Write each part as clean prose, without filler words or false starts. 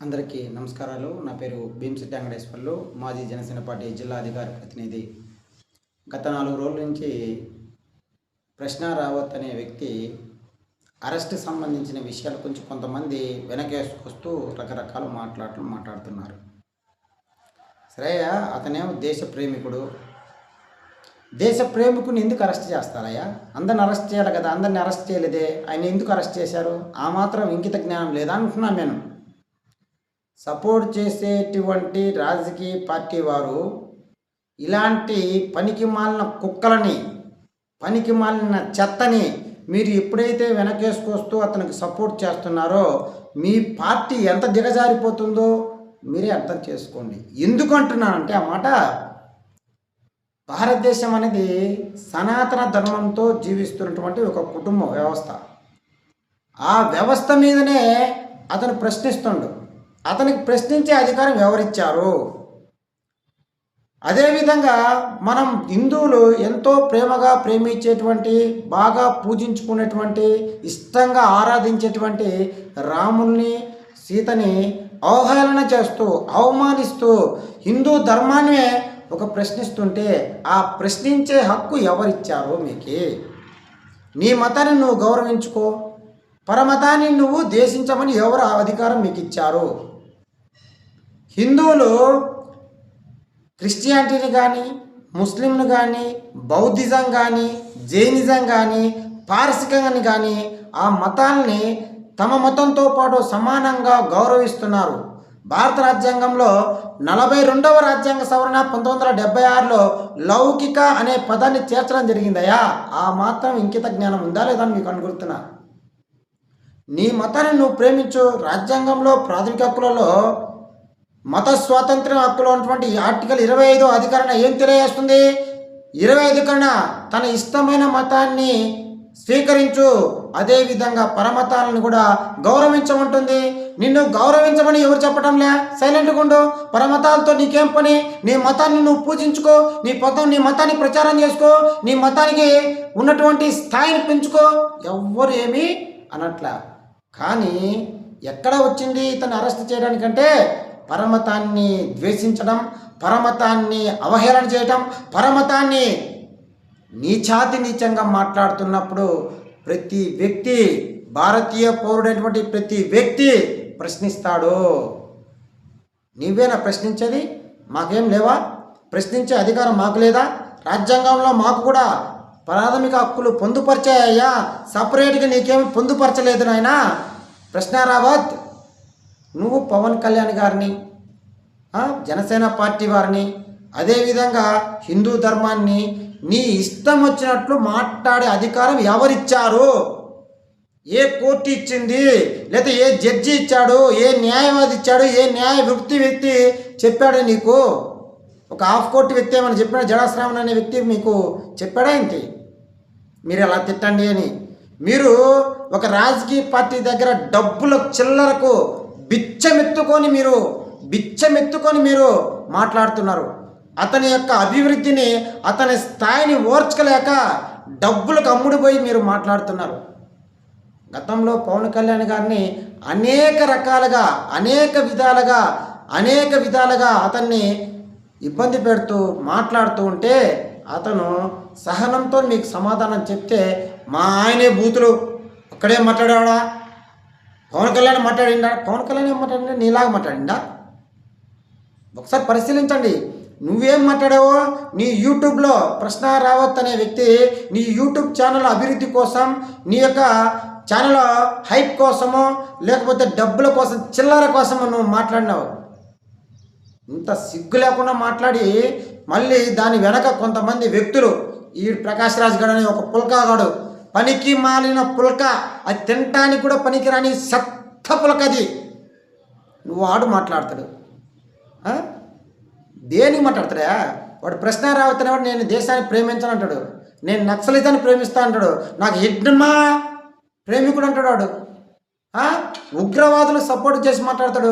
అందరికీ నమస్కారాలు. నా పేరు భీమశెట్టి వెంకటేశ్వర్లు, మాజీ జనసేన పార్టీ జిల్లా అధికార ప్రతినిధి. గత 4 రోజుల నుంచి ప్రశ్న రావత్ అనే వ్యక్తి అరెస్ట్ సంబంధించిన విషయాలు కొంతమంది వెనకేసుకొస్తూ రకరకాల మాట్లాడుతున్నారు. సరేయా, అతనేమో దేశ ప్రేమికుని ఎందుకు అరెస్ట్ చేస్తారయ్యా? అందరిని అరెస్ట్ చేయాలి కదా, అందరిని అరెస్ట్ చేయలేదే, ఆయన ఎందుకు అరెస్ట్ చేశారు? ఆ మాత్రం ఇంకిత జ్ఞానం లేదా అంటున్నాను నేను. సపోర్ట్ చేసేటువంటి రాజకీయ పార్టీ వారు ఇలాంటి పనికి మాలిన కుక్కలని, పనికి మాలిన చెత్తని మీరు ఎప్పుడైతే వెనకేసుకొస్తూ అతనికి సపోర్ట్ చేస్తున్నారో మీ పార్టీ ఎంత దిగజారిపోతుందో మీరే అర్థం చేసుకోండి. ఎందుకు అంటున్నానంటే, ఆ మాట, భారతదేశం అనేది సనాతన ధర్మంతో జీవిస్తున్నటువంటి ఒక కుటుంబ వ్యవస్థ. ఆ వ్యవస్థ మీదనే అతను ప్రశ్నిస్తుండు. అతనికి ప్రశ్నించే అధికారం ఎవరిచ్చారు? అదేవిధంగా మనం హిందువులు ఎంతో ప్రేమగా ప్రేమించేటువంటి, బాగా పూజించుకునేటువంటి, ఇష్టంగా ఆరాధించేటువంటి రాముల్ని, సీతని అవహేళన చేస్తూ, అవమానిస్తూ హిందూ ధర్మాన్ని ఒక ప్రశ్నిస్తుంటే ఆ ప్రశ్నించే హక్కు ఎవరిచ్చారో మీకు? నీ మతాన్ని నువ్వు గౌరవించుకో, పరమతాన్ని నువ్వు దేశించమని ఎవరు అధికారం మీకు ఇచ్చారు? హిందువులు క్రిస్టియానిటీని కానీ, ముస్లింలు కానీ, బౌద్ధిజం కానీ, జైనిజం కానీ, పారసికాన్ని కానీ ఆ మతాల్ని తమ మతంతో పాటు సమానంగా గౌరవిస్తున్నారు. భారత రాజ్యాంగంలో 42వ రాజ్యాంగ సవరణ 1976లో లౌకిక అనే పదాన్ని చేర్చడం జరిగిందయ్యా. ఆ మాత్రం ఇంకిత జ్ఞానం ఉందా లేదా మీకు అనుకుంటున్నా. నీ మతాన్ని నువ్వు ప్రేమించు. రాజ్యాంగంలో ప్రాథమిక హక్కులలో మత స్వాతంత్ర్యం హక్కులో ఉన్నటువంటి ఆర్టికల్ 25వ అధికరణ ఏం తెలియజేస్తుంది? 25 అధికరణ తన ఇష్టమైన మతాన్ని స్వీకరించు, అదేవిధంగా పరమతాలను కూడా గౌరవించమంటుంది. నిన్ను గౌరవించమని ఎవరు చెప్పడంలే, సైలెంట్గా ఉండు. పరమతాలతో నీకేం పని? నీ మతాన్ని నువ్వు పూజించుకో, నీ మతాన్ని ప్రచారం చేసుకో, నీ మతానికి ఉన్నటువంటి స్థాయిని పెంచుకో, ఎవ్వరు ఏమీ అనట్లా. కానీ ఎక్కడ వచ్చింది ఇతను అరెస్ట్ చేయడానికంటే, పరమతాన్ని ద్వేషించడం, పరమతాన్ని అవహేళన చేయటం, పరమతాన్ని నీచంగా మాట్లాడుతున్నప్పుడు ప్రతి వ్యక్తి, భారతీయ పౌరుడైనటువంటి ప్రతి వ్యక్తి ప్రశ్నిస్తాడు. నీవేనా ప్రశ్నించేది? మాకేం లేవా? ప్రశ్నించే అధికారం మాకు లేదా? రాజ్యాంగంలో మాకు కూడా ప్రాథమిక హక్కులు పొందుపరిచాయ్యా, సపరేట్గా నీకేమి పొందుపరచలేదు నాయనా. ప్రశ్న రావత్, నువ్వు పవన్ కళ్యాణ్ గారిని, జనసేన పార్టీ వారిని, అదేవిధంగా హిందూ ధర్మాన్ని నీ ఇష్టం వచ్చినట్లు మాట్లాడే అధికారం ఎవరిచ్చారు? ఏ కోర్టు ఇచ్చింది? లేదా ఏ జడ్జి ఇచ్చాడు? ఏ న్యాయవాది ఇచ్చాడు? ఏ న్యాయ వ్యక్తి చెప్పాడు నీకు? ఒక హాఫ్ కోర్టు వ్యక్తి ఏమని చెప్పాడు? జడాశ్రావణ్ అనే వ్యక్తి మీకు చెప్పాడా ఏంటి మీరు ఎలా తిట్టండి అని? మీరు ఒక రాజకీయ పార్టీ దగ్గర డబ్బుల చిల్లరకు బిచ్చమెత్తుకొని మీరు మాట్లాడుతున్నారు. అతని యొక్క అభివృద్ధిని, అతని స్థాయిని ఓర్చుకోలేక డబ్బులకు అమ్ముడుపోయి మీరు మాట్లాడుతున్నారు. గతంలో పవన్ కళ్యాణ్ గారిని అనేక రకాలుగా, అనేక విధాలుగా అతన్ని ఇబ్బంది పెడుతూ మాట్లాడుతూ ఉంటే అతను సహనంతో మీకు సమాధానం చెప్తే, మా ఆయనే బూతులు అక్కడే మాట్లాడాడా? పవన్ కళ్యాణ్ మాట్లాడిండా? పవన్ కళ్యాణ్ ఏం మాట్లాడిందా? నీలాగా మాట్లాడిండా? ఒకసారి పరిశీలించండి. నువ్వేం మాట్లాడావో నీ యూట్యూబ్లో ప్రశ్న రావత్ అనే వ్యక్తి నీ యూట్యూబ్ ఛానల్ అభివృద్ధి కోసం, నీ యొక్క ఛానల్ హైప్ కోసమో లేకపోతే డబ్బుల కోసం, చిల్లర కోసమో నువ్వు మాట్లాడినావు. ఇంత సిగ్గు లేకుండా మాట్లాడి మళ్ళీ దాని వెనక కొంతమంది వ్యక్తులు, ఈ ప్రకాష్ రాజ్ గడ్ అనే ఒక పుల్కాగాడు, పనికి మాలిన పుల్క, అది తినటానికి కూడా పనికిరాని సత్త పుల్కది, నువ్వు వాడు మాట్లాడతాడు. దేనికి మాట్లాడతాడా వాడు? ప్రశ్న రావత్ అనేవాడు నేను దేశాన్ని ప్రేమించను అంటాడు, నేను నక్సలిజాన్ని ప్రేమిస్తా అంటాడు, నాకు హిడ్మా ప్రేమికుడు అంటాడు వాడు. ఉగ్రవాదులు సపోర్ట్ చేసి మాట్లాడతాడు,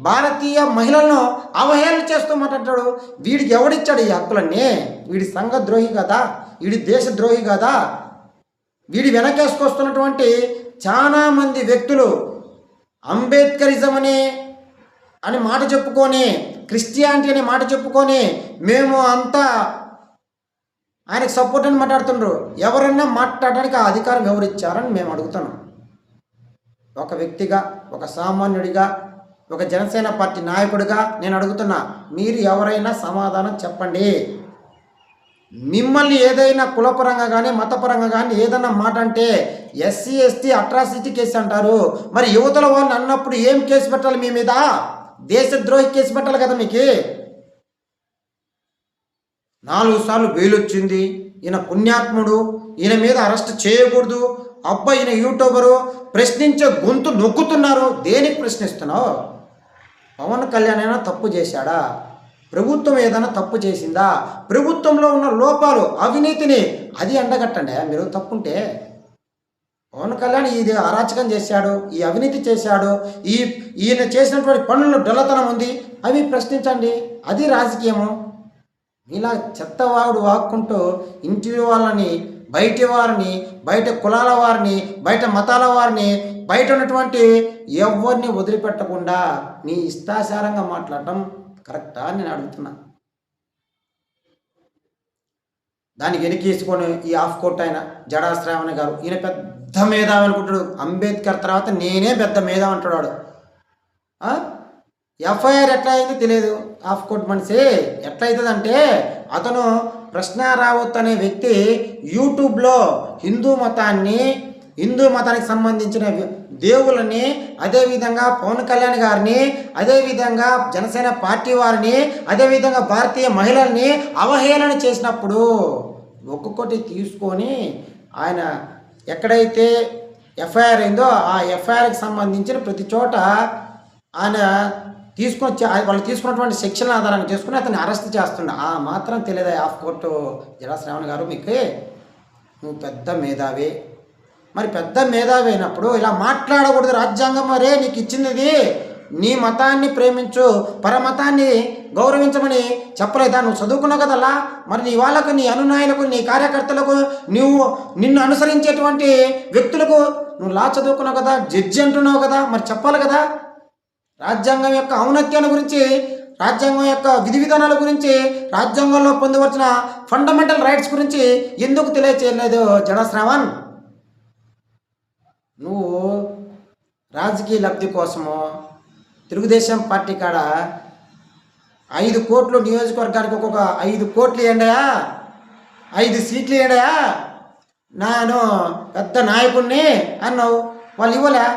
భారతీయ మహిళలను అవహేళన చేస్తూ మాట్లాడతాడు. వీడికి ఎవడిచ్చాడు ఈ హక్కులన్నీ? వీడి సంఘ ద్రోహి కదా, వీడి దేశ ద్రోహి కదా. వీడి వెనకేసుకొస్తున్నటువంటి చాలామంది వ్యక్తులు అంబేద్కరిజం అని అని మాట చెప్పుకొని, క్రిస్టియానిటీ అని మాట చెప్పుకొని మేము అంతా ఆయనకు సపోర్ట్ అని మాట్లాడుతుండ్రు. ఎవరైనా మాట్లాడడానికి ఆ అధికారం ఎవరిచ్చారని మేము అడుగుతున్నాం. ఒక వ్యక్తిగా, ఒక సామాన్యుడిగా, ఒక జనసేన పార్టీ నాయకుడిగా నేను అడుగుతున్నా, మీరు ఎవరైనా సమాధానం చెప్పండి. మిమ్మల్ని ఏదైనా కులపరంగా కానీ మతపరంగా కానీ ఏదైనా మాట అంటే ఎస్సీ ఎస్టీ అట్రాసిటీ కేసు అంటారు. మరి యువతల వాళ్ళని అన్నప్పుడు ఏం కేసు పెట్టాలి మీ మీద? దేశద్రోహి కేసు పెట్టాలి కదా మీకు. 4 సార్లు బెయిల్ వచ్చింది. ఈయన పుణ్యాత్ముడు, ఈయన మీద అరెస్ట్ చేయకూడదు. అబ్బా ఈయన యూట్యూబరు, ప్రశ్నించే గొంతు నొక్కుతున్నారు. దేనికి ప్రశ్నిస్తున్నావు? పవన్ కళ్యాణ్ అయినా తప్పు చేశాడా? ప్రభుత్వం ఏదైనా తప్పు చేసిందా? ప్రభుత్వంలో ఉన్న లోపాలు, అవినీతిని అది ఎండగట్టండి. మీరు తప్పుంటే పవన్ కళ్యాణ్ ఇది అరాచకం చేశాడు, ఈ అవినీతి చేశాడు, ఈయన చేసినటువంటి పనుల్లో డొల్లతనం ఉంది, అవి ప్రశ్నించండి. అది రాజకీయము. ఇలా చెత్తవాడు వాక్కుంటూ ఇంటి వాళ్ళని, బయటి వారిని, బయట కులాల వారిని, బయట మతాల వారిని, బయట ఉన్నటువంటి ఎవరిని వదిలిపెట్టకుండా నీ ఇష్టాచారంగా మాట్లాడటం కరెక్టా అని నేను అడుగుతున్నా. దానికి వెనకేసుకొని ఈ ఆఫ్ కోర్ట్ ఆయన జడా శ్రావణ్ గారు, ఈయన పెద్ద మేధావి అనుకుంటాడు. అంబేద్కర్ తర్వాత నేనే పెద్ద మేధావి అంటున్నాడు. ఎఫ్ఐఆర్ ఎట్లా అయింది తెలియదు. ఆఫ్ కోర్ట్ మనిషి ఎట్లా అవుతుందంటే, అతను ప్రశ్న రావత్ అనే వ్యక్తి యూట్యూబ్లో హిందూ మతానికి సంబంధించిన దేవుళ్ళని, అదేవిధంగా పవన్ కళ్యాణ్ గారిని, అదేవిధంగా జనసేన పార్టీ వారిని, అదేవిధంగా భారతీయ మహిళల్ని అవహేళన చేసినప్పుడు ఒక్కొక్కటి తీసుకొని ఆయన ఎక్కడైతే ఎఫ్ఐఆర్ అయిందో ఆ ఎఫ్ఐఆర్కి సంబంధించిన ప్రతి చోట ఆయన వాళ్ళు తీసుకున్నటువంటి సెక్షన్ ఆధారంగా చేసుకుని అతన్ని అరెస్ట్ చేస్తుండ. ఆ మాత్రం తెలియదా ఆఫ్ కోర్టు జడా శ్రావణ్ గారు? మీకు నువ్వు పెద్ద మేధావి, మరి పెద్ద మేధావి అయినప్పుడు ఇలా మాట్లాడకూడదు. రాజ్యాంగం మరే నీకు ఇచ్చినది, నీ మతాన్ని ప్రేమించు, పరమతాన్ని గౌరవించమని చెప్పలేదా? నువ్వు చదువుకున్నావు కదలా, మరి నీ వాళ్ళకు, నీ అనునాయులకు, నీ కార్యకర్తలకు, నిన్ను అనుసరించేటువంటి వ్యక్తులకు నువ్వు లా చదువుకున్నావు కదా, జడ్జి అంటున్నావు కదా, మరి చెప్పాలి కదా. రాజ్యాంగం యొక్క ఔన్నత్యాన్ని గురించి, రాజ్యాంగం యొక్క విధి విధానాల గురించి, రాజ్యాంగంలో పొందవలసిన ఫండమెంటల్ రైట్స్ గురించి ఎందుకు తెలియచేయలేదు జడా శ్రావణ్? నువ్వు రాజకీయ లబ్ధి కోసము తెలుగుదేశం పార్టీ కాడ 5 కోట్లు నియోజకవర్గానికి ఒక్కొక్క 5 కోట్లు ఇవ్వండియా, 5 సీట్లు ఇవ్వండియా, నేను పెద్ద నాయకుడిని అన్నావు. వాళ్ళు ఇవ్వలే.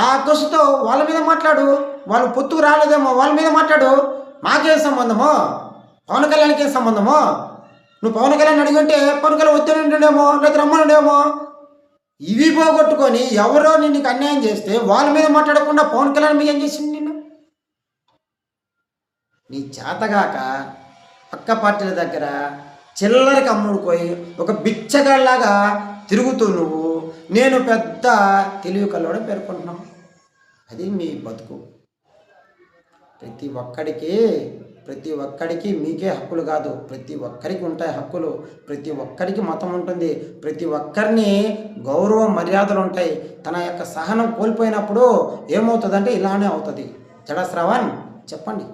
ఆ అక్కసుతో వాళ్ళ మీద మాట్లాడు. వాళ్ళు పొత్తుకు రాలేదేమో, వాళ్ళ మీద మాట్లాడు. మాకేం సంబంధమో? పవన్ కళ్యాణ్కి ఏం సంబంధమో? నువ్వు పవన్ కళ్యాణ్ అడిగింటే పవన్ కళ్యాణ్ వచ్చానంటేమో, లేదా రమ్మనుడేమో. ఇవి పోగొట్టుకొని ఎవరో నిన్ను అన్యాయం చేస్తే వాళ్ళ మీద మాట్లాడకుండా పవన్ కళ్యాణ్ మీద ఏం చేసింది నిన్ను? నీ చేతగాక పక్క పార్టీల దగ్గర చిల్లరికి అమ్ముడుపోయి ఒక బిచ్చగాళ్ళలాగా తిరుగుతూ నువ్వు నేను పెద్ద తెలివి కల్లోనే పేర్కొంటున్నావు. అది మీ బతుకు. ప్రతి ఒక్కడికి మీకే హక్కులు కాదు, ప్రతి ఒక్కరికి ఉంటాయి హక్కులు. ప్రతి ఒక్కరికి మతం ఉంటుంది, ప్రతి ఒక్కరిని గౌరవ మర్యాదలు ఉంటాయి. తన యొక్క సహనం కోల్పోయినప్పుడు ఏమవుతుందంటే ఇలానే అవుతుంది. జడా శ్రావణ్ చెప్పండి.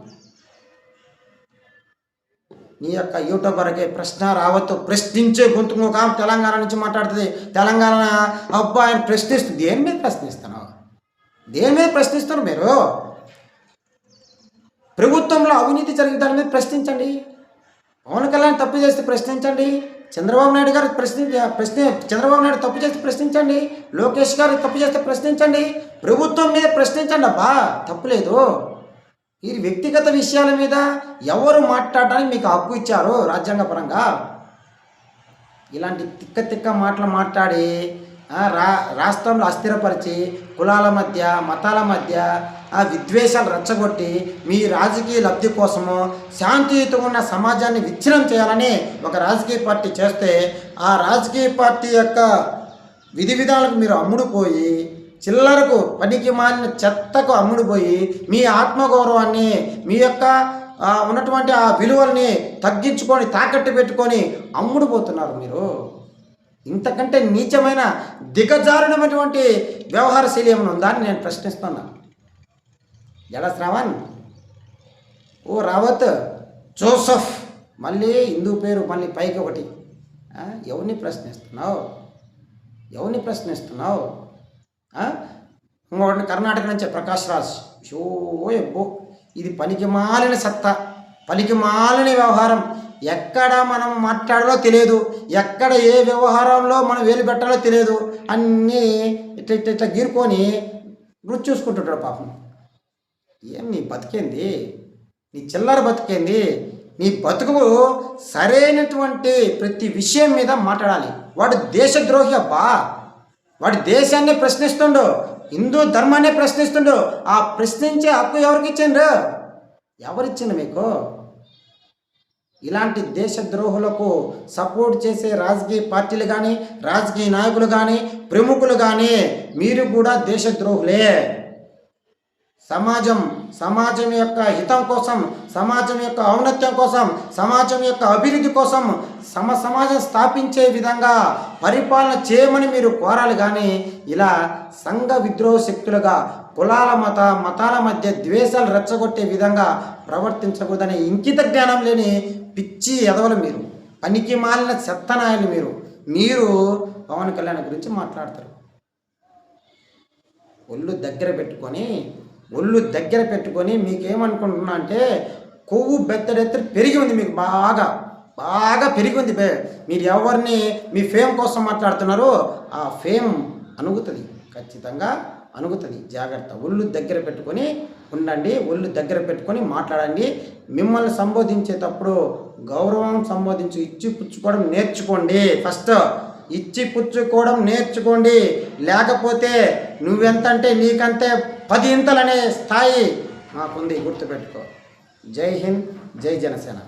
నీ యొక్క యూట్యూబర్కి ప్రశ్న రావద్దు. ప్రశ్నించే గొంతు ఒక తెలంగాణ నుంచి మాట్లాడుతుంది. తెలంగాణ అబ్బాయిని ప్రశ్నిస్తుంది. దేని మీద ప్రశ్నిస్తున్నావు? దేని మీద ప్రశ్నిస్తున్నారు మీరు? ప్రభుత్వంలో అవినీతి జరిగిన దాని మీద ప్రశ్నించండి. పవన్ కళ్యాణ్ తప్పు చేస్తే ప్రశ్నించండి. చంద్రబాబు నాయుడు గారు చంద్రబాబు నాయుడు తప్పు చేస్తే ప్రశ్నించండి. లోకేష్ గారు తప్పు చేస్తే ప్రశ్నించండి. ప్రభుత్వం మీద ప్రశ్నించండి. అబ్బా తప్పులేదు. ఈ వ్యక్తిగత విషయాల మీద ఎవరు మాట్లాడడానికి మీకు హక్కు ఇచ్చారు రాజ్యాంగపరంగా? ఇలాంటి తిక్క మాటలు మాట్లాడి రాష్ట్రంలో అస్థిరపరిచి కులాల మధ్య, మతాల మధ్య విద్వేషాలు రెచ్చగొట్టి మీ రాజకీయ లబ్ధి కోసము శాంతియుతంగా ఉన్న సమాజాన్ని విచ్ఛిన్నం చేయాలని ఒక రాజకీయ పార్టీ చేస్తే, ఆ రాజకీయ పార్టీ యొక్క విధి విధానాలకు మీరు అమ్ముడుపోయి, చిల్లరకు పనికి మాలిన చెత్తకు అమ్ముడుపోయి, మీ ఆత్మగౌరవాన్ని, మీ యొక్క ఉన్నటువంటి ఆ విలువల్ని తగ్గించుకొని, తాకట్టు పెట్టుకొని అమ్ముడుపోతున్నారు మీరు. ఇంతకంటే నీచమైన దిగజారునటువంటి వ్యవహార శైలి ఏమైనా ఉందా అని నేను ప్రశ్నిస్తున్నాను. జడా శ్రావణ్. ఓ రావత్ జోసఫ్, మళ్ళీ హిందూ పేరు మళ్ళీ పైకి ఒకటి. ఎవరిని ప్రశ్నిస్తున్నావు? ఎవరిని ప్రశ్నిస్తున్నావు? ఇంకొకటి కర్ణాటక నుంచే ప్రకాష్ రాజ్. షో ఎబ్బో, ఇది పనికి మాలిన సత్తా, పనికి మాలిన వ్యవహారం. ఎక్కడ మనం మాట్లాడాలో తెలియదు, ఎక్కడ ఏ వ్యవహారంలో మనం వేలు పెట్టాలో తెలియదు. అన్నీ ఇట్లా గీరుకొని రుచి చూసుకుంటుంటాడు పాపం. ఏం నీ బతికేంది? నీ చిల్లర బతికేంది? నీ బతుకు సరైనటువంటి ప్రతి విషయం మీద మాట్లాడాలి. వాడు దేశద్రోహి అబ్బా, వాడు దేశాన్ని ప్రశ్నిస్తుండు, హిందూ ధర్మాన్ని ప్రశ్నిస్తుండు. ఆ ప్రశ్నించే హక్కు ఎవరికి ఇచ్చిండ్రు? ఎవరిచ్చిండు మీకు? ఇలాంటి దేశద్రోహులకు సపోర్ట్ చేసే రాజకీయ పార్టీలు కానీ, రాజకీయ నాయకులు కానీ, ప్రముఖులు కానీ మీరు కూడా దేశద్రోహులే. సమాజం యొక్క హితం కోసం, సమాజం యొక్క ఔన్నత్యం కోసం, సమాజం యొక్క అభివృద్ధి కోసం సమాజం స్థాపించే విధంగా పరిపాలన చేయమని మీరు కోరాలి. కానీ ఇలా సంఘ విద్రోహ శక్తులుగా కులాల మతాల మధ్య ద్వేషాలు రెచ్చగొట్టే విధంగా ప్రవర్తించకూడదనే ఇంకిత జ్ఞానం లేని పిచ్చి ఎదవలు మీరు, పనికి మాలిన చెత్తనాయలు మీరు పవన్ కళ్యాణ్ గురించి మాట్లాడతారు. ఒళ్ళు దగ్గర పెట్టుకొని మీకేమనుకుంటున్నా అంటే కొవ్వు బెత్తడెత్తడి పెరిగి ఉంది, మీకు బాగా పెరిగి ఉంది. మీరు ఎవరిని మీ ఫేమ్ కోసం మాట్లాడుతున్నారో ఆ ఫేమ్ అణుగుతుంది, ఖచ్చితంగా అణుగుతుంది. జాగ్రత్త. ఒళ్ళు దగ్గర పెట్టుకొని ఉండండి, ఒళ్ళు దగ్గర పెట్టుకొని మాట్లాడండి. మిమ్మల్ని సంబోధించేటప్పుడు గౌరవం సంబోధించి ఇచ్చి పుచ్చుకోవడం నేర్చుకోండి. ఫస్ట్ ఇచ్చి పుచ్చుకోవడం నేర్చుకోండి. లేకపోతే నువ్వెంతంటే నీకంటే 10 ఇంతలనే స్థాయి మాకుంది, గుర్తుపెట్టుకో. జై హింద్, జై జనసేన.